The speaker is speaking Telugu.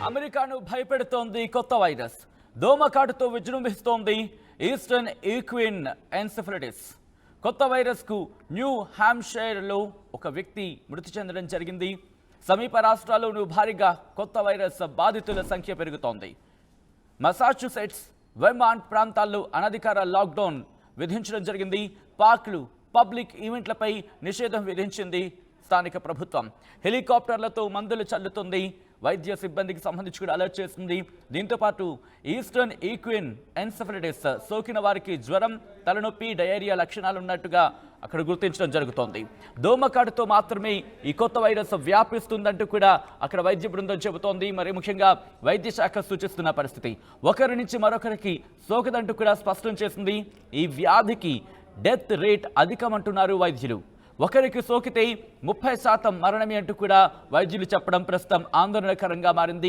అమెరికాను భయపెడుతోంది కొత్త వైరస్. దోమకాటుతో విజృంభిస్తోంది ఈస్టర్న్ ఈక్విన్ ఎన్సెఫలైటిస్. కొత్త వైరస్కు న్యూ హాంప్షైర్లో ఒక వ్యక్తి మృతి చెందడం జరిగింది. సమీప రాష్ట్రాల్లోనూ భారీగా కొత్త వైరస్ బాధితుల సంఖ్య పెరుగుతోంది. మసాచ్యుసెట్స్, వెర్మాంట్ ప్రాంతాల్లో అనధికార లాక్డౌన్ విధించడం జరిగింది. పార్కులు, పబ్లిక్ ఈవెంట్లపై నిషేధం విధించింది స్థానిక ప్రభుత్వం. హెలికాప్టర్లతో మందులు చల్లుతుంది. వైద్య సిబ్బందికి సంబంధించి కూడా అలర్ట్ చేస్తుంది. దీంతో పాటు ఈస్టర్న్ ఈక్విన్ ఎన్సెఫలైటిస్ సోకిన వారికి జ్వరం, తలనొప్పి, డయేరియా లక్షణాలు ఉన్నట్టుగా అక్కడ గుర్తించడం జరుగుతోంది. దోమకాటుతో మాత్రమే ఈ కొత్త వైరస్ వ్యాపిస్తుందంటూ కూడా అక్కడ వైద్య బృందం చెబుతోంది. మరి ముఖ్యంగా వైద్య శాఖ సూచిస్తున్న పరిస్థితి ఒకరి నుంచి మరొకరికి సోకదంటూ కూడా స్పష్టం చేసింది. ఈ వ్యాధికి డెత్ రేట్ అధికమంటున్నారు వైద్యులు. ఒకరికి సోకితే 30% మరణమే అంటూ కూడా వైద్యులు చెప్పడం ప్రస్తుతం ఆందోళనకరంగా మారింది.